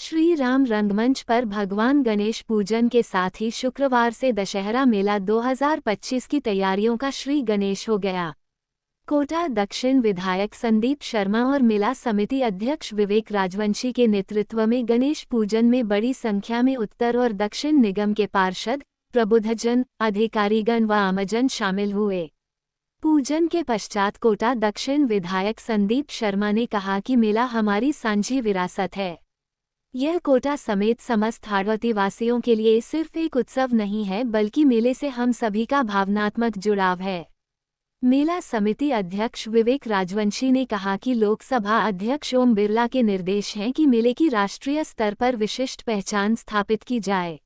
श्री राम रंगमंच पर भगवान गणेश पूजन के साथ ही शुक्रवार से दशहरा मेला 2025 की तैयारियों का श्री गणेश हो गया। कोटा दक्षिण विधायक संदीप शर्मा और मेला समिति अध्यक्ष विवेक राजवंशी के नेतृत्व में गणेश पूजन में बड़ी संख्या में उत्तर और दक्षिण निगम के पार्षद, प्रबुद्धजन, अधिकारीगण व आमजन शामिल हुए। पूजन के पश्चात कोटा दक्षिण विधायक संदीप शर्मा ने कहा कि मेला हमारी साझी विरासत है। यह कोटा समेत समस्त हाड़वतीवासियों के लिए सिर्फ एक उत्सव नहीं है बल्कि मेले से हम सभी का भावनात्मक जुड़ाव है। मेला समिति अध्यक्ष विवेक राजवंशी ने कहा कि लोकसभा अध्यक्ष ओम बिरला के निर्देश हैं कि मेले की राष्ट्रीय स्तर पर विशिष्ट पहचान स्थापित की जाए।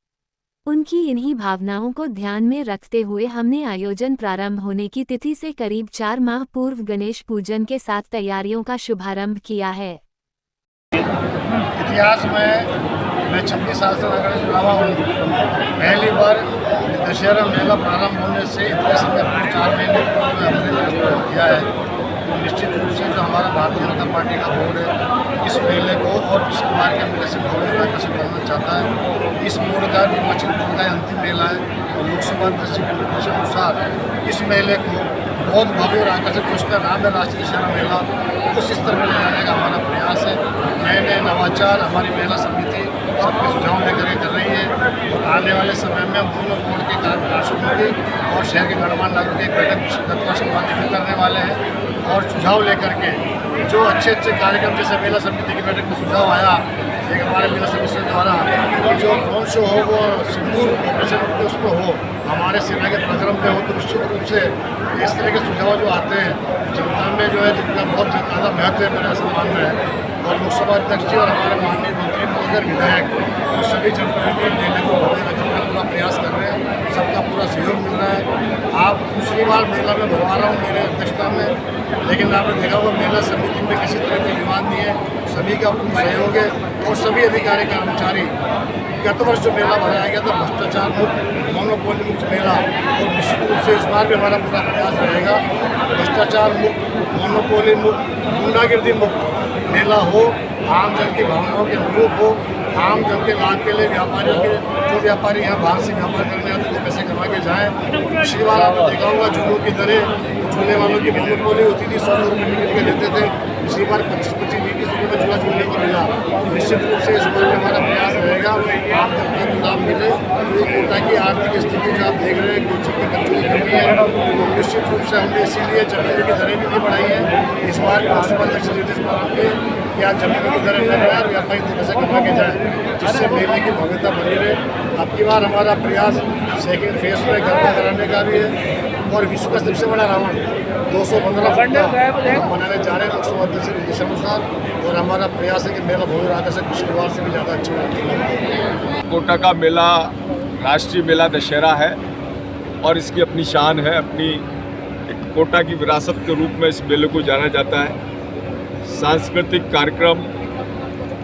उनकी इन्हीं भावनाओं को ध्यान में रखते हुए हमने आयोजन प्रारंभ होने की तिथि से करीब 4 माह पूर्व गणेश पूजन के साथ तैयारियों का शुभारंभ किया है। इतिहास में मैं 26 साल से नगर जुड़ा हुआ हूँ। पहली बार दशहरा मेला प्रारंभ होने से इतने समय पूर्व 4 महीने पूर्व में हमने प्रारंभ किया है। तो निश्चित रूप से जो हमारा भारतीय जनता पार्टी का बोर्ड है इस मेले को और पिछली बार के मेले से बहुत आकर्षित करना चाहता है। इस बोर्ड का निर्वाचन बोर्ड का अंतिम मेला है और लोकसभा अध्यक्ष के निर्देशानुसार इस मेले को बहुत भव्य और आकर्षक, उसका नाम है राष्ट्रीय दशहरा मेला, उस स्तर पर ले जाने का हमारा प्रयास है। नए नए नवाचार हमारी मेला समिति सबके सुझाव लेकर कर रही है और आने वाले समय में हम दोनों बोर्ड के कार्यपार्षदों की और शहर के गणमान्य नागरिकों की बैठक संपादित करने वाले हैं और सुझाव लेकर के जो अच्छे कार्यक्रम, जैसे मेला समिति की बैठक में सुझाव आया एक हमारे मेला समिति द्वारा जो ड्रोन शो हो वो सिंदूर ऑपरेशन उस पर हो, हमारे सेना के प्रोग्राम पे हो, तो निश्चित रूप से इस तरह के सुझाव जो आते हैं जनता में जो है जिनका बहुत ज़्यादा महत्व है, मेरा सम्मान है। और लोकसभा अध्यक्ष जी और हमारे माननीय मंत्री महोदय विधायक और सभी जनप्रतिनिधि मेले को भव्य रखने का पूरा प्रयास कर रहे हैं, सबका पूरा सहयोग मिल रहा है। आप दूसरी बार मेला में भरवा रहा हूँ मेरे अध्यक्षता में, लेकिन आपने देखा हुआ मेला समिति में किसी तरह का विवाद नहीं है, सभी का पूर्ण सहयोग है और सभी अधिकारी कर्मचारी। गत वर्ष जो मेला भराया गया था भ्रष्टाचार मुक्त, मोनोपोली मुक्त मेला, और निश्चित रूप से इस बार भी हमारा पूरा प्रयास रहेगा भ्रष्टाचार मुक्त, मोनोपोली मुक्त, गुंडागिर्दी मुक्त मेला हो, आम जन की भावनाओं के अनुरूप हो, आम जन के लाभ के लिए व्यापारियों के जो व्यापारी यहाँ बाहर से व्यापार करने आते हैं पैसे कमा के जाएँ। पिछली बार आपने देखा होगा झूलों की दरें, झूले वालों की मोनोपोली होती थी, 100 रुपये टिकट के लेते थे, पिछली बार 25-20 रुपये में झूला झूलने को मिला। निश्चित रूप से इस बार में हमारा प्रयास रहेगा आम जनता को लाभ मिले। तो कोटा की आर्थिक स्थिति जो आप देख रहे हैं, कोचिंग के बच्चों की कमी है, तो निश्चित रूप से हमने इसीलिए जमीनों की दरें भी नहीं बढ़ाई है। इस बार लोकसभा अध्यक्ष निर्देश पालन के क्या जमीनों की दरें न बढ़ाए, व्यापारी पैसे कमा के जाए, जिससे मेले की भव्यता बनी रहे। अब की बार हमारा प्रयास सेकेंड फेज में गरबा कराने का भी है और विश्व का सबसे बड़ा रावण 215 फुट का हम बनाने जा रहे हैं लोकसभा अध्यक्ष के निर्देशानुसार, और हमारा प्रयास है कि मेला भव्य आकर्षक पिछली बार से भी ज़्यादा अच्छा होगा। कोटा का मेला राष्ट्रीय मेला दशहरा है और इसकी अपनी शान है, अपनी एक कोटा की विरासत के रूप में इस मेले को जाना जाता है। सांस्कृतिक कार्यक्रम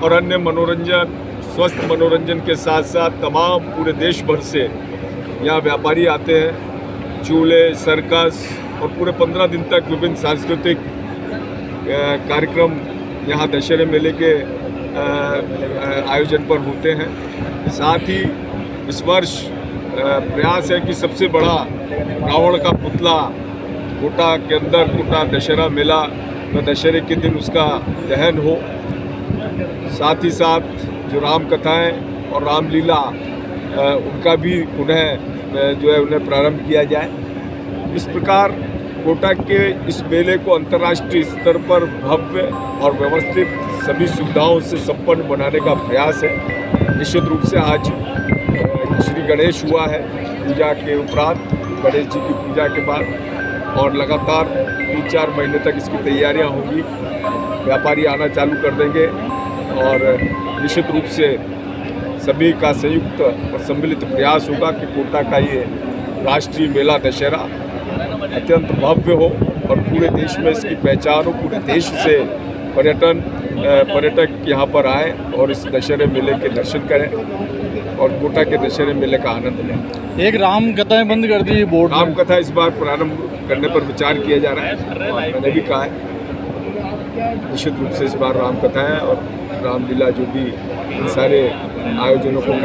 और अन्य मनोरंजन, स्वस्थ मनोरंजन के साथ साथ तमाम पूरे देश भर से यहाँ व्यापारी आते हैं। झूले, सर्कस और पूरे 15 दिन तक विभिन्न सांस्कृतिक कार्यक्रम यहाँ दशहरे मेले के आयोजन पर होते हैं। साथ ही इस वर्ष प्रयास है कि सबसे बड़ा रावण का पुतला कोटा के अंदर, कोटा दशहरा मेला में दशहरे के दिन उसका दहन हो। साथ ही साथ जो राम कथाएँ और रामलीला उनका भी उन्हें प्रारंभ किया जाए। इस प्रकार कोटा के इस मेले को अंतर्राष्ट्रीय स्तर पर भव्य और व्यवस्थित सभी सुविधाओं से संपन्न बनाने का प्रयास है। निश्चित रूप से आज श्री गणेश हुआ है पूजा के उपरांत, गणेश जी की पूजा के बाद, और लगातार 3-4 महीने तक इसकी तैयारियां होंगी। व्यापारी आना चालू कर देंगे और निश्चित रूप से सभी का संयुक्त और सम्मिलित प्रयास होगा कि कोटा का ये राष्ट्रीय मेला दशहरा अत्यंत भव्य हो और पूरे देश में इसकी पहचान हो, पूरे देश से पर्यटक यहाँ पर आए और इस दशहरे मेले के दर्शन करें और कोटा के दशहरे मेले का आनंद लें। एक राम कथाएं बंद कर दी बोर्ड, राम कथा इस बार प्रारंभ करने पर विचार किया जा रहा है और मैंने भी कहा है निश्चित रूप से इस बार राम कथा है और रामलीला जो भी इन सारे आयोजनों को